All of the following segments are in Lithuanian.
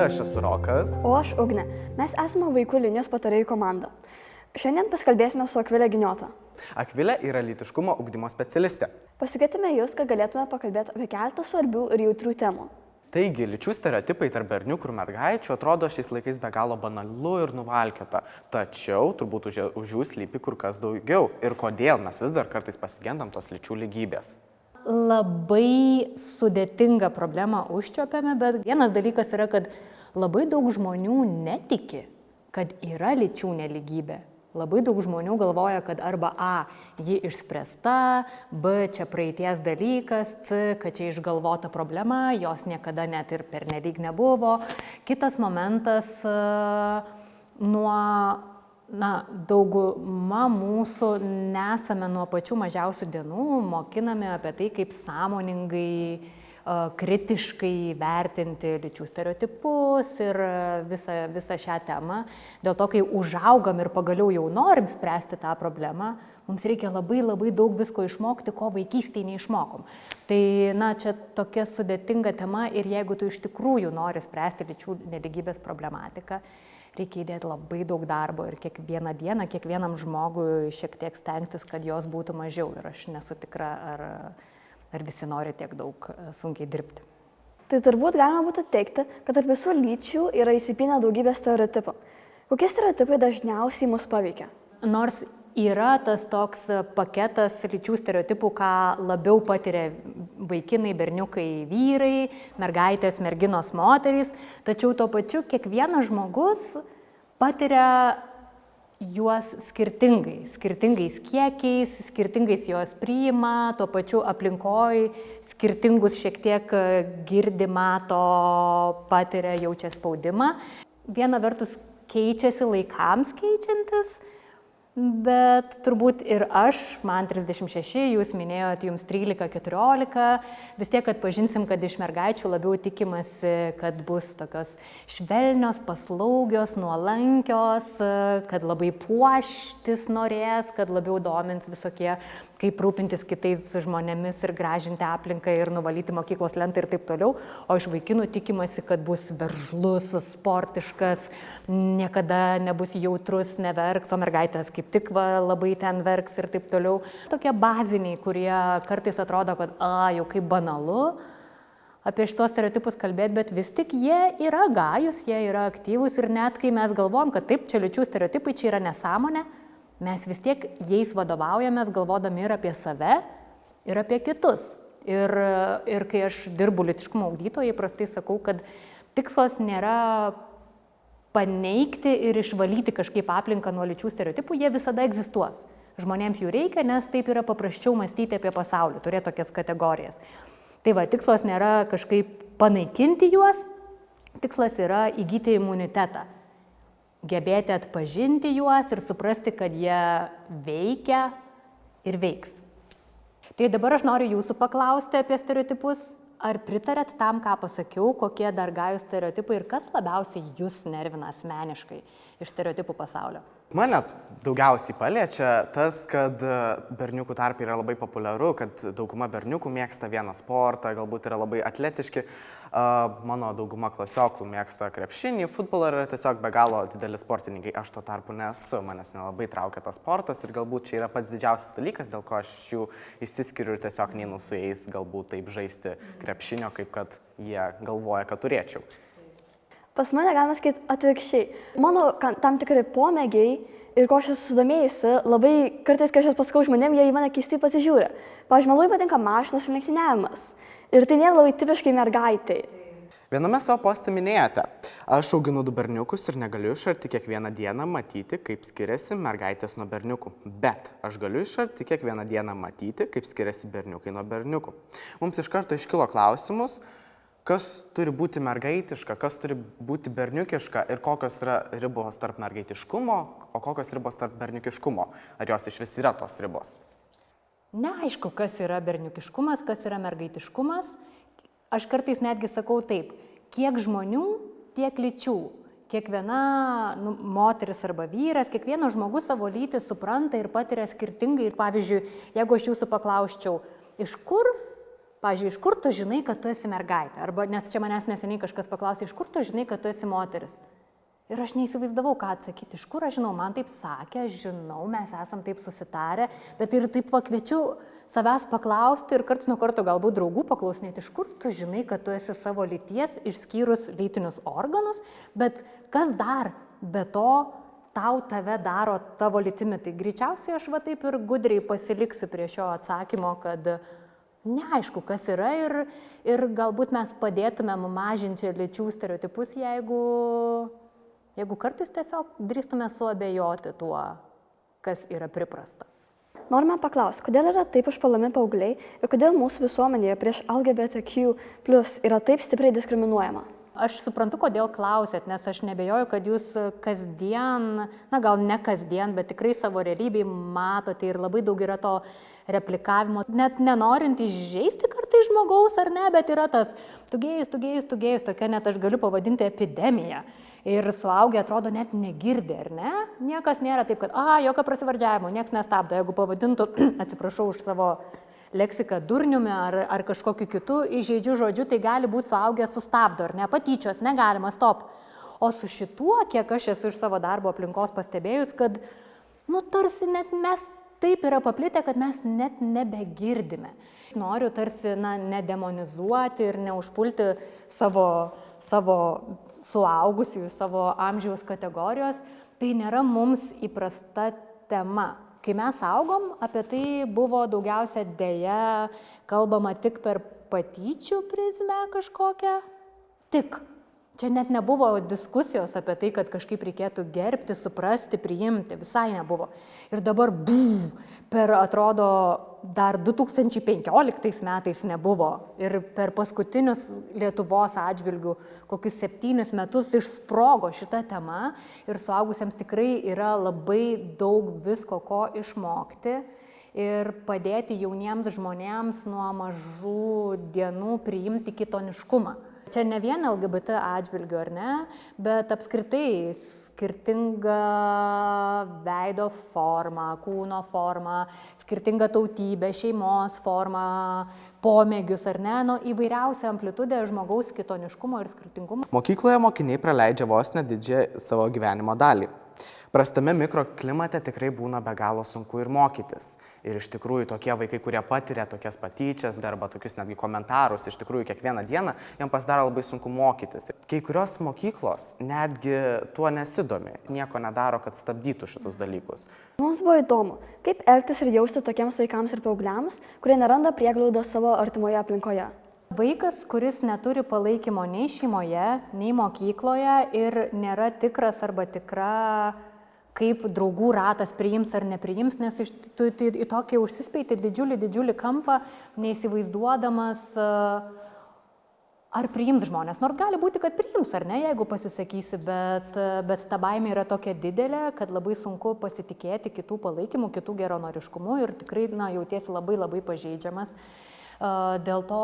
aš esu Rokas. O aš Ugnė. Mes esame vaikų linijos patarėjų komanda. Šiandien pasikalbėsime su Akvilė Giniota. Akvilė yra lytiškumo ugdymo specialistė. Pasikvietėme jūs, kad galėtume pakalbėti apie keletą svarbių ir jautrių temų. Taigi, lyčių stereotipai tarp berniukų ir mergaičių atrodo šiais laikais be galo banalu ir nuvalkiota. Tačiau turbūt už jų slypi kur kas daugiau. Ir kodėl mes vis dar kartais pasigendam tos lyčių lygybės. Labai sudėtingą problemą užčiuopėme, bet vienas dalykas yra, kad labai daug žmonių netiki, kad yra lyčių nelygybė. Labai daug žmonių galvoja, kad arba A, ji išspręsta, B, čia praeities dalykas, C, kad čia išgalvota problema, jos niekada net ir pernelyg nebuvo. Kitas momentas, dauguma mūsų nesame nuo pačių mažiausių dienų mokinami apie tai, kaip sąmoningai kritiškai vertinti lyčių stereotipus ir visą šią temą. Dėl to, kai užaugam ir pagaliau jau norim spręsti tą problemą, mums reikia labai daug visko išmokti, ko vaikystėje neišmokom. Tai, čia tokia sudėtinga tema ir jeigu tu iš tikrųjų nori spręsti lyčių nelygybės problematiką, reikia įdėti labai daug darbo ir kiekvieną dieną, kiekvienam žmogui šiek tiek stengtis, kad jos būtų mažiau. Ir aš nesu tikra, ar visi nori tiek daug sunkiai dirbti. Tai turbūt galima būtų teigti, kad tarp visų lyčių yra įsipynę daugybė stereotipų. Kokie stereotipai dažniausiai mus paveikia? Nors yra tas toks paketas lyčių stereotipų, ką labiau patiria vaikinai, berniukai, vyrai, mergaitės, merginos, moterys, tačiau tuo pačiu kiekvienas žmogus patiria juos skirtingais kiekiais, skirtingais juos priima, tuo pačiu aplinkoj skirtingus šiek tiek girdi, mato, patiria, jaučia spaudimą. Viena vertus keičiasi laikams keičiantis, bet turbūt ir aš, man 36, jūs minėjot, jums 13-14, vis tiek atpažinsim, kad iš mergaičių labiau tikimasi, kad bus tokios švelnios, paslaugios, nuolankios, kad labai puoštis norės, kad labiau domins visokie, kaip rūpintis kitais žmonėmis ir gražinti aplinką ir nuvalyti mokyklos lentą ir taip toliau. O iš vaikinų tikimasi, kad bus veržlus, sportiškas, niekada nebus jautrus, neverks, o mergaitės kaip tik labai ten verks ir taip toliau. Tokie baziniai, kurie kartais atrodo, kad jau kaip banalu apie šitos stereotipus kalbėti, bet vis tik jie yra gajus, jie yra aktyvūs ir net kai mes galvom, kad taip, čia lyčių stereotipai, čia yra nesąmonė, mes vis tiek jais vadovaujamės galvodami ir apie save, ir apie kitus. Ir kai aš dirbu lytiškumo ugdytoja, įprastai sakau, kad tikslas nėra paneigti ir išvalyti kažkaip aplinką nuo lyčių stereotipų, jie visada egzistuos. Žmonėms jų reikia, nes taip yra paprasčiau mąstyti apie pasaulį, turėti tokias kategorijas. Tai tikslas nėra kažkaip panaikinti juos, tikslas yra įgyti imunitetą, gebėti atpažinti juos ir suprasti, kad jie veikia ir veiks. Tai dabar aš noriu jūsų paklausti apie stereotipus. Ar pritarėt tam, ką pasakiau, kokie dar gajūs stereotipai ir kas labiausiai jūs nervina asmeniškai iš stereotipų pasaulio? Mane daugiausiai paliečia tas, kad berniukų tarpe yra labai populiaru, kad dauguma berniukų mėgsta vieną sportą, galbūt yra labai atletiški. Mano dauguma klasiokų mėgsta krepšinį, futbolą ir yra tiesiog be galo dideli sportininkai. Aš tuo tarpu nesu, manęs nelabai traukia tas sportas ir galbūt čia yra pats didžiausias dalykas, dėl ko aš iš jų išsiskiriu ir tiesiog neinu su jais galbūt taip žaisti krepšinio, kaip kad jie galvoja, kad turėčiau. Pas mane galima sakyti atvirkščiai. Mano tam tikrai pomėgiai ir ko aš esu susidomėjusi, labai kartais, kai aš jas pasakau žmonėm, jie į mane keistai pasižiūri. Pavyzdžiui, man labai patinka mašinos ir lenktyniavimas. Ir tai nėra labai tipiškai mergaitai. Viename savo poste minėjote, aš auginu 2 berniukus ir negaliu iš arti kiekvieną dieną matyti, kaip skiriasi mergaitės nuo berniukų. Bet aš galiu iš arti kiekvieną dieną matyti, kaip skiriasi berniukai nuo berniukų. Mums iš karto iškilo klausimus, kas turi būti mergaitiška, kas turi būti berniukiška ir kokios yra ribos tarp mergaitiškumo, o kokios ribos tarp berniukiškumo. Ar jos iš vis yra tos ribos? Neaišku, kas yra berniukiškumas, kas yra mergaitiškumas. Aš kartais netgi sakau taip, kiek žmonių, tiek lyčių. Kiekviena moteris arba vyras, kiekvienas žmogus savo lytį supranta ir patiria skirtingai. Ir pavyzdžiui, jeigu aš jūsų paklausčiau, iš kur Pavyzdžiui, iš kur tu žinai, kad tu esi mergaitė? Arba, nes čia manęs neseniai kažkas paklausė, iš kur tu žinai, kad tu esi moteris? Ir aš neįsivaizdavau, ką atsakyti, iš kur aš žinau, man taip sakė, aš žinau, mes esam taip susitarę, bet ir taip kviečiu savęs paklausti ir karts nuo karto galbūt draugų paklausinėti, iš kur tu žinai, kad tu esi savo lyties, išskyrus lytinius organus, bet kas dar be to tave daro tavo lytimi. Tai greičiausiai aš va taip ir gudriai pasiliksiu prie šio atsakymo, kad neaišku, kas yra ir galbūt mes padėtumėm mažinti lyčių stereotipus, jeigu kartais tiesiog drįstume suabejoti tuo, kas yra priprasta. Norime paklausti, kodėl yra taip užpuolami paaugliai ir kodėl mūsų visuomenėje prieš LGBTQ+ yra taip stipriai diskriminuojama? Aš suprantu, kodėl klausėt, nes aš nebejoju, kad jūs kasdien, na gal ne kasdien, bet tikrai savo realybėje matote ir labai daug yra to replikavimo, net nenorint įžeisti kartais žmogaus ar ne, bet yra tas tugėjus, tokia net aš galiu pavadinti epidemija. Ir suaugę atrodo net negirdi, ar ne? Niekas nėra taip, kad, jokio prasivardžiavimo, niekas nestabdo. Jeigu pavadintų, atsiprašau už savo leksiką durniumi ar kažkokiu kitu įžeidžiu žodžiu, tai gali būti suaugęs sustabdo, ar ne, patyčios, negalima, stop. O su šituo, kiek aš esu iš savo darbo aplinkos pastebėjus, kad, tarsi net mes taip yra paplitę, kad mes net nebegirdime. Noriu tarsi, nedemonizuoti ir neužpulti savo suaugusiųjų, savo amžiaus kategorijos, tai nėra mums įprasta tema. Kai mes augom, apie tai buvo daugiausia dėja kalbama tik per patyčių prizmę kažkokią. Tik. Čia net nebuvo diskusijos apie tai, kad kažkaip reikėtų gerbti, suprasti, priimti. Visai nebuvo. Ir dabar, atrodo, dar 2015 metais nebuvo. Ir per paskutinius Lietuvos atžvilgių kokius 7 metus išsprogo šita tema. Ir suaugusiems tikrai yra labai daug visko, ko išmokti. Ir padėti jauniems žmonėms nuo mažų dienų priimti kitoniškumą. Čia ne vien LGBT atžvilgiu, ar ne, bet apskritai skirtinga veido forma, kūno forma, skirtinga tautybė, šeimos forma, pomėgius, ar ne, įvairiausia amplitudė žmogaus kitoniškumo ir skirtingumo. Mokykloje mokiniai praleidžia vos nedidžiąją savo gyvenimo dalį. Prastame mikroklimate tikrai būna be galo sunku ir mokytis. Ir iš tikrųjų tokie vaikai, kurie patiria tokias patyčias arba tokius netgi komentarus, iš tikrųjų kiekvieną dieną jam pasidaro labai sunku mokytis. Kai kurios mokyklos netgi tuo nesidomi, nieko nedaro, kad stabdytų šitus dalykus. Mums buvo įdomu, kaip elgtis ir jausti tokiems vaikams ir paaugliams, kurie neranda prieglaudos savo artimoje aplinkoje. Vaikas, kuris neturi palaikymo nei šeimoje, nei mokykloje ir nėra tikras arba tikra, kaip draugų ratas priims ar nepriims, nes tu į tokį užsispėti didžiulį kampą, neįsivaizduodamas, ar priims žmonės. Nors gali būti, kad priims, ar ne, jeigu pasisakysi, bet ta baimė yra tokia didelė, kad labai sunku pasitikėti kitų palaikymų, kitų geranoriškumu ir tikrai jautiesi labai pažeidžiamas. Dėl to,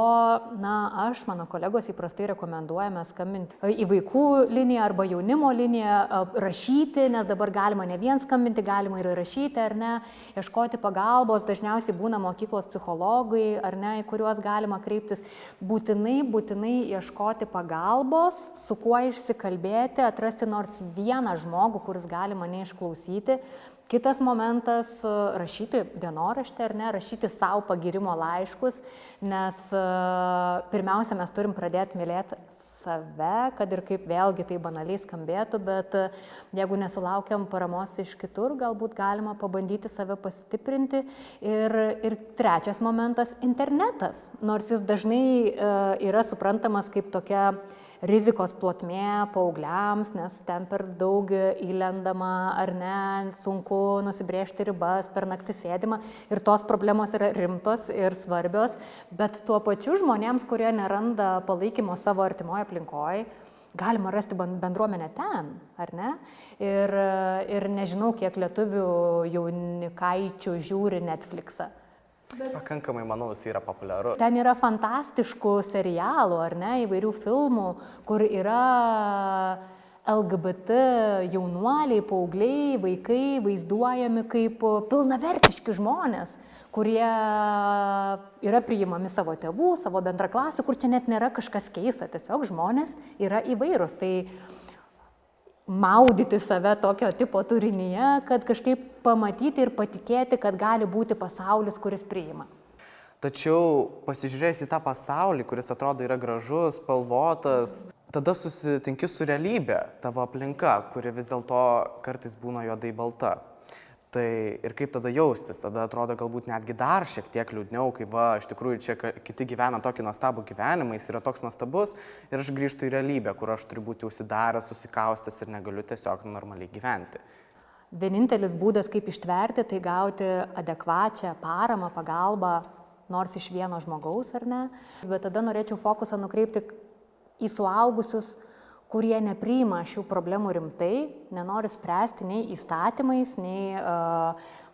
aš, mano kolegos įprastai rekomenduojame skambinti į vaikų liniją arba jaunimo liniją, rašyti, nes dabar galima ne vien skambinti, galima ir rašyti, ar ne, ieškoti pagalbos, dažniausiai būna mokyklos psichologai, ar ne, į kuriuos galima kreiptis. Būtinai ieškoti pagalbos, su kuo išsikalbėti, atrasti nors vieną žmogų, kuris gali mane išklausyti. Kitas momentas – rašyti dienoraštį, ar ne, rašyti savo pagirimo laiškus, nes pirmiausia, mes turim pradėti mylėti save, kad ir kaip vėlgi tai banaliai skambėtų, bet jeigu nesulaukiam paramos iš kitur, galbūt galima pabandyti save pastiprinti. Ir trečias momentas – internetas, nors jis dažnai yra suprantamas kaip tokia rizikos plotmė paaugliams, nes ten per daug įlendama, ar ne, sunku nusibrėžti ribas, per naktį sėdima ir tos problemos yra rimtos ir svarbios, bet tuo pačiu žmonėms, kurie neranda palaikymo savo artimoje aplinkoje, galima rasti bendruomenę ten, ar ne? Ir nežinau, kiek lietuvių jaunikaičių žiūri Netflixą. Pakankamai, manau, jis yra populiaru. Ten yra fantastiškų serialų, ar ne, įvairių filmų, kur yra LGBT jaunuoliai, paaugliai, vaikai vaizduojami kaip pilnavertiški žmonės, kurie yra priimami savo tėvų, savo bendraklasių, kur čia net nėra kažkas keista, tiesiog žmonės yra įvairūs. Tai maudyti save tokio tipo turinyje, kad kažkaip pamatyti ir patikėti, kad gali būti pasaulis, kuris priima. Tačiau pasižiūrėjus į tą pasaulį, kuris atrodo yra gražus, spalvotas, tada susitinki su realybė, tavo aplinka, kuri vis dėlto kartais būna juodai balta. Tai ir kaip tada jaustis, tada atrodo galbūt netgi dar šiek tiek liūdniau, kai iš tikrųjų čia kiti gyvena tokį nuostabų gyvenimą, jis yra toks nuostabus ir aš grįžtu į realybę, kur aš turiu būti užsidaręs, susikaustęs ir negaliu tiesiog normaliai gyventi. Vienintelis būdas, kaip ištverti, tai gauti adekvačią paramą, pagalbą, nors iš vieno žmogaus, ar ne. Bet tada norėčiau fokusą nukreipti į suaugusius, kurie nepriima šių problemų rimtai, nenori spręsti nei įstatymais, nei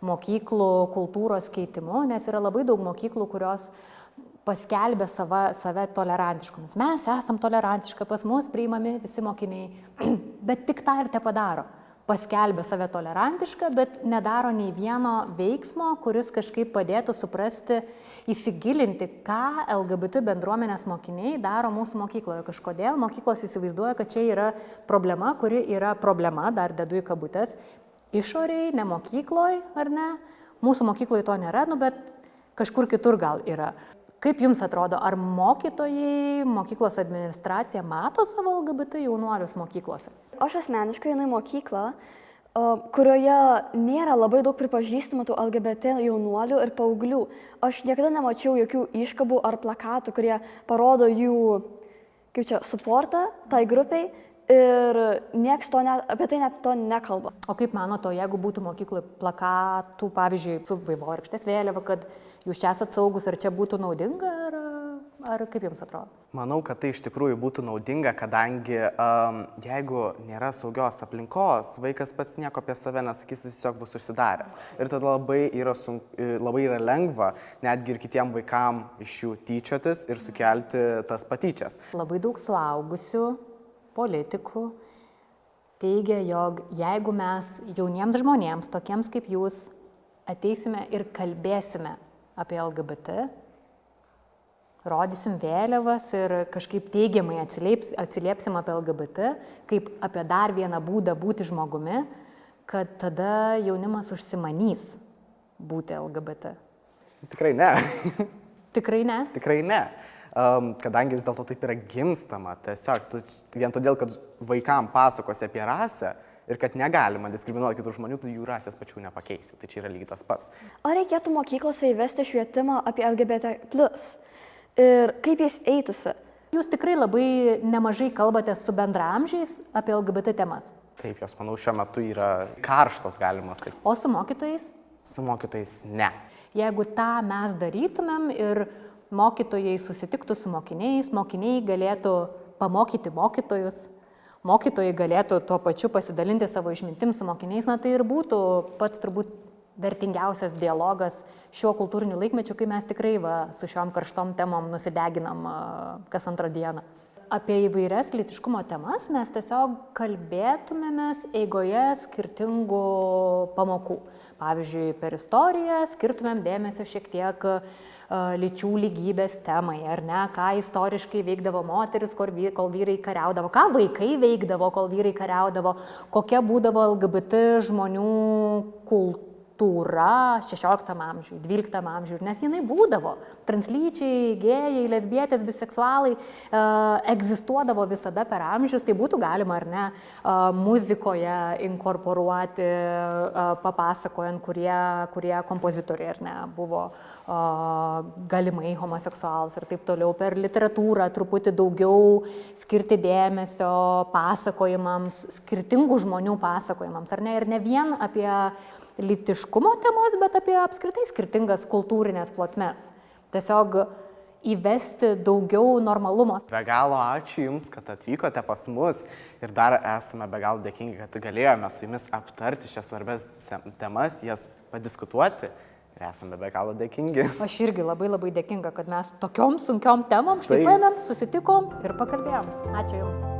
mokyklų kultūros keitimu, nes yra labai daug mokyklų, kurios paskelbė save tolerantiškomis. Mes esam tolerantiška, pas mus priimami visi mokiniai, bet tik tą ir te padaro. Paskelbė save tolerantišką, bet nedaro nei vieno veiksmo, kuris kažkaip padėtų suprasti, įsigilinti, ką LGBT bendruomenės mokiniai daro mūsų mokykloje. Kažkodėl mokyklos įsivaizduoja, kad čia yra problema, kuri yra problema, dar dedu į kabutės, išoriai, ne mokykloje, ar ne? Mūsų mokykloje to nėra, bet kažkur kitur gal yra. Kaip jums atrodo, ar mokytojai, mokyklos administracija mato savo LGBT jaunuolius mokyklose? Aš asmeniškai einu į mokyklą, kurioje nėra labai daug pripažįstamų tų LGBT jaunuolių ir paauglių. Aš niekada nemačiau jokių iškabų ar plakatų, kurie parodo jų, suportą tai grupiai ir nieks apie tai net to nekalba. O kaip manote, jeigu būtų mokykloje plakatų, pavyzdžiui, su vaivorykštės vėliava, kad jūs čia esat saugus, ar čia būtų naudinga, ar kaip jums atrodo? Manau, kad tai iš tikrųjų būtų naudinga, kadangi jeigu nėra saugios aplinkos, vaikas pats nieko apie save nesakys, jis tiesiog bus užsidaręs. Ir tada labai yra lengva netgi ir kitiem vaikam iš jų tyčiotis ir sukelti tas patyčias. Labai daug suaugusių politikų teigia, jog jeigu mes jauniems žmonėms, tokiems kaip jūs, ateisime ir kalbėsime apie LGBT, rodysim vėliavas ir kažkaip teigiamai atsiliepsim apie LGBT, kaip apie dar vieną būdą būti žmogumi, kad tada jaunimas užsimanys būti LGBT. Tikrai ne. Tikrai ne? Tikrai ne. Kadangi vis dėlto taip yra gimstama, tiesiog vien todėl, kad vaikam pasakosi apie rasę ir kad negalima diskriminuoti kitų žmonių, tu jų rasės pačių nepakeisi. Tai čia yra lygiai tas pats. Ar reikėtų mokyklose įvesti švietimą apie LGBT+, ir kaip jis eitųsi? Jūs tikrai labai nemažai kalbate su bendraamžiais apie LGBT temas. Taip, jos, manau, šiuo metu yra karštos, galima sakyti. O su mokytojais? Su mokytojais ne. Jeigu tą mes darytumėm ir mokytojai susitiktų su mokiniais, mokiniai galėtų pamokyti mokytojus, mokytojai galėtų tuo pačiu pasidalinti savo išmintim su mokiniais, tai ir būtų pats turbūt vertingiausias dialogas šiuo kultūriniu laikmečiu, kai mes tikrai su šiom karštom temom nusideginam kas antrą dieną. Apie įvairias lytiškumo temas mes tiesiog kalbėtumėmės eigoje skirtingų pamokų. Pavyzdžiui, per istoriją skirtumėm dėmesio šiek tiek lyčių lygybės temai, ar ne, ką istoriškai veikdavo moteris, kol vyrai kariaudavo, ką vaikai veikdavo, kol vyrai kariaudavo, kokia būdavo LGBT žmonių kultūra 16 amžiui, 12 amžiui, nes jinai būdavo. Translyčiai, gėjai, lesbietės, biseksualai egzistuodavo visada per amžius, tai būtų galima, ar ne, muzikoje inkorporuoti, papasakojant, kurie kompozitoriai, ar ne, buvo galimai homoseksualus ir taip toliau. Per literatūrą truputį daugiau skirti dėmesio pasakojimams, skirtingų žmonių pasakojimams, ar ne, ir ne vien apie lytiškumo temas, bet apie apskritai skirtingas kultūrinės plotmes. Tiesiog įvesti daugiau normalumo. Be galo ačiū Jums, kad atvykote pas mus ir dar esame be galo dėkingi, kad galėjome su Jumis aptarti šias svarbias temas, jas padiskutuoti ir esame be galo dėkingi. Aš irgi labai dėkinga, kad mes tokiom sunkiom temom štai paėmėm, susitikom ir pakalbėjom. Ačiū Jums.